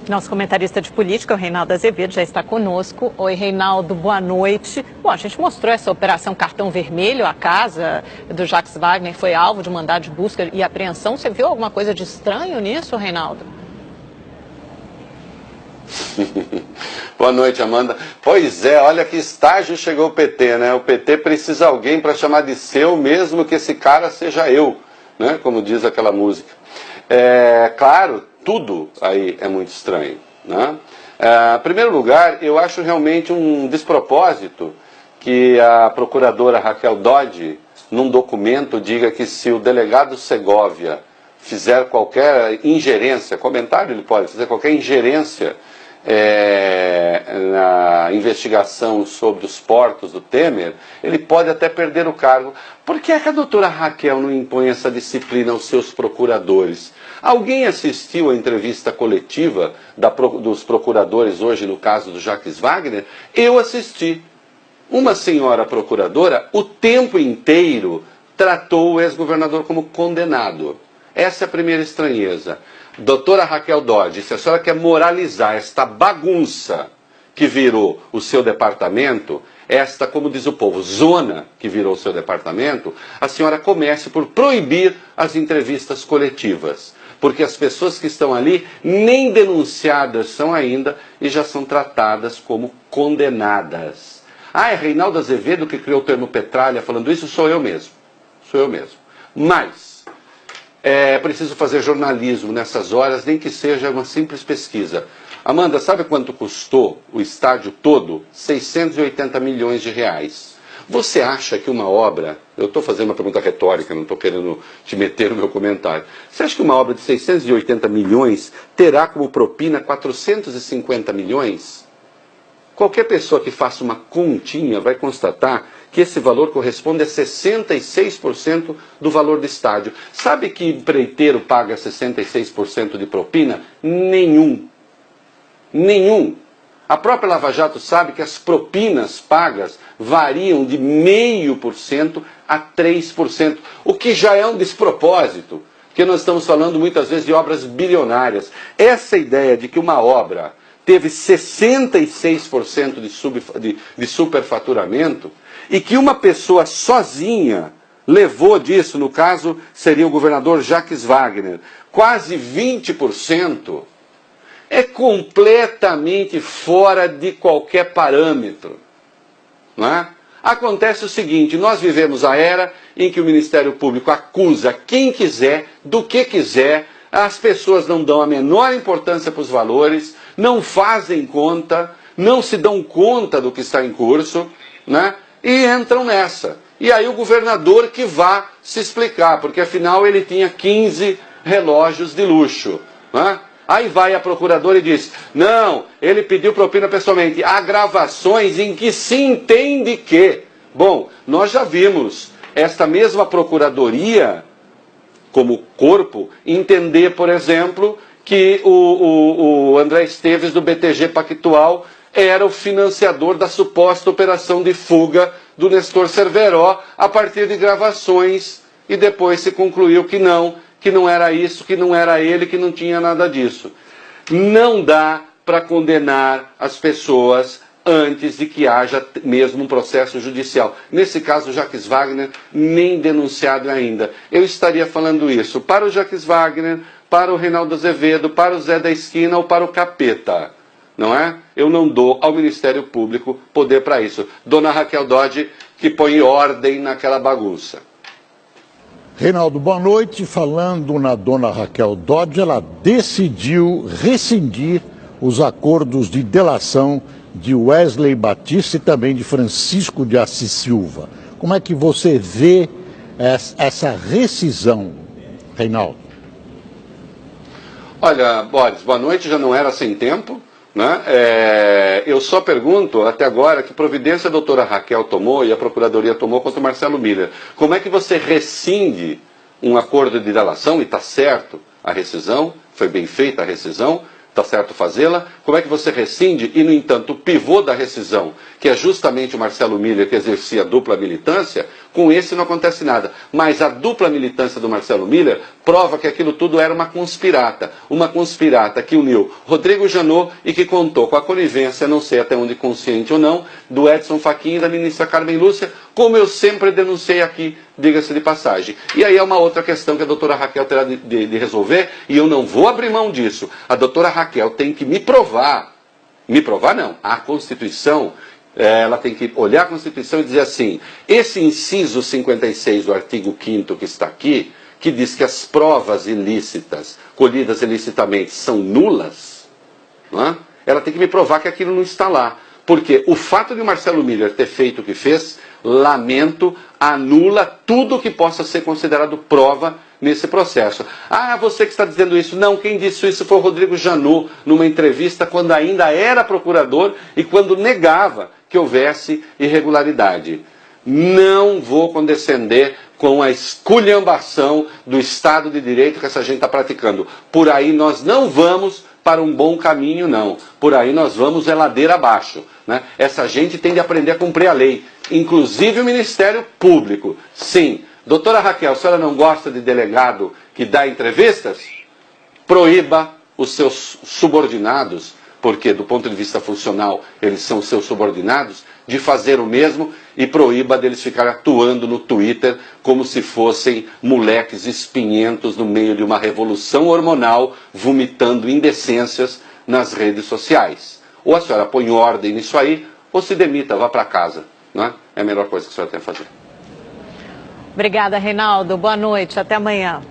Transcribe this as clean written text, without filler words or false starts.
Nosso comentarista de política, o Reinaldo Azevedo, já está conosco. Oi, Reinaldo, boa noite. Bom, a gente mostrou essa operação Cartão Vermelho. A casa do Jacques Wagner foi alvo de mandado de busca e apreensão. Você viu alguma coisa de estranho nisso, Reinaldo? Boa noite, Amanda. Pois é, olha que estágio chegou o PT, né? O PT precisa de alguém para chamar de seu, mesmo que esse cara seja eu, né? Como diz aquela música. Claro, tudo aí é muito estranho, né? Em primeiro lugar, eu acho realmente um despropósito que a procuradora Raquel Dodge, num documento, diga que se o delegado Segovia fizer qualquer ingerência, comentário ele pode fazer qualquer ingerência na investigação sobre os portos do Temer, ele pode até perder o cargo. Por que é que a doutora Raquel não impõe essa disciplina aos seus procuradores? Alguém assistiu a entrevista coletiva dos procuradores hoje no caso do Jacques Wagner? Eu assisti. Uma senhora procuradora o tempo inteiro tratou o ex-governador como condenado. Essa é a primeira estranheza. Doutora Raquel Dodge, se a senhora quer moralizar esta bagunça que virou o seu departamento, esta, como diz o povo, zona que virou o seu departamento, a senhora comece por proibir as entrevistas coletivas. Porque as pessoas que estão ali nem denunciadas são ainda e já são tratadas como condenadas. É Reinaldo Azevedo que criou o termo petralha falando isso? Sou eu mesmo. Sou eu mesmo. Mas é preciso fazer jornalismo nessas horas, nem que seja uma simples pesquisa. Amanda, sabe quanto custou o estádio todo? 680 milhões de reais. Você acha que uma obra, eu estou fazendo uma pergunta retórica, não estou querendo te meter no meu comentário. Você acha que uma obra de 680 milhões terá como propina 450 milhões? Qualquer pessoa que faça uma continha vai constatar que esse valor corresponde a 66% do valor do estádio. Sabe que empreiteiro paga 66% de propina? Nenhum. Nenhum. A própria Lava Jato sabe que as propinas pagas variam de 0,5% a 3%, o que já é um despropósito, porque nós estamos falando muitas vezes de obras bilionárias. Essa ideia de que uma obra teve 66% de superfaturamento e que uma pessoa sozinha levou disso, no caso seria o governador Jacques Wagner, quase 20%, é completamente fora de qualquer parâmetro. Não é? Acontece o seguinte, nós vivemos a era em que o Ministério Público acusa quem quiser, do que quiser, as pessoas não dão a menor importância para os valores, não fazem conta, não se dão conta do que está em curso, né? E entram nessa. E aí o governador que vá se explicar, porque afinal ele tinha 15 relógios de luxo, né? Aí vai a procuradora e diz, não, ele pediu propina pessoalmente. Há gravações em que se entende que... Bom, nós já vimos esta mesma procuradoria, como corpo, entender, por exemplo, que o André Esteves do BTG Pactual era o financiador da suposta operação de fuga do Nestor Cerveró a partir de gravações e depois se concluiu que não era isso, que não era ele, que não tinha nada disso. Não dá para condenar as pessoas antes de que haja mesmo um processo judicial. Nesse caso, Jacques Wagner nem denunciado ainda. Eu estaria falando isso para o Jacques Wagner, para o Reinaldo Azevedo, para o Zé da Esquina ou para o Capeta. Não é? Eu não dou ao Ministério Público poder para isso. Dona Raquel Dodge que põe ordem naquela bagunça. Reinaldo, boa noite. Falando na dona Raquel Dodge, ela decidiu rescindir os acordos de delação de Wesley Batista e também de Francisco de Assis Silva. Como é que você vê essa rescisão, Reinaldo? Olha, Boris, boa noite, já não era sem tempo, né? Eu só pergunto, até agora, que providência a doutora Raquel tomou e a Procuradoria tomou contra o Marcelo Miller. Como é que você rescinde um acordo de delação, e está certo a rescisão, foi bem feita a rescisão, está certo fazê-la, como é que você rescinde e, no entanto, o pivô da rescisão, que é justamente o Marcelo Miller que exercia dupla militância, com esse não acontece nada. Mas a dupla militância do Marcelo Miller prova que aquilo tudo era uma conspirata que uniu Rodrigo Janot e que contou com a conivência, não sei até onde consciente ou não, do Edson Fachin e da ministra Carmen Lúcia, como eu sempre denunciei aqui, diga-se de passagem. E aí é uma outra questão que a doutora Raquel terá de resolver, e eu não vou abrir mão disso. A doutora Raquel tem que me provar não, a Constituição, ela tem que olhar a Constituição e dizer assim, esse inciso 56 do artigo 5º que está aqui, que diz que as provas ilícitas, colhidas ilicitamente, são nulas, não é? Ela tem que me provar que aquilo não está lá. Porque o fato de o Marcelo Miller ter feito o que fez, lamento, anula tudo que possa ser considerado prova nesse processo. Ah, você que está dizendo isso. Não, quem disse isso foi o Rodrigo Janot, numa entrevista quando ainda era procurador e quando negava que houvesse irregularidade. Não vou condescender com a esculhambação do Estado de Direito que essa gente está praticando. Por aí nós não vamos para um bom caminho, não. Por aí nós vamos ladeira abaixo, né? Essa gente tem de aprender a cumprir a lei, inclusive o Ministério Público. Sim. Doutora Raquel, a senhora não gosta de delegado que dá entrevistas? Proíba os seus subordinados, porque do ponto de vista funcional eles são seus subordinados, de fazer o mesmo e proíba deles ficar atuando no Twitter como se fossem moleques espinhentos no meio de uma revolução hormonal, vomitando indecências nas redes sociais. Ou a senhora põe ordem nisso aí, ou se demita, vá para casa. Não é? É a melhor coisa que a senhora tem a fazer. Obrigada, Reinaldo. Boa noite. Até amanhã.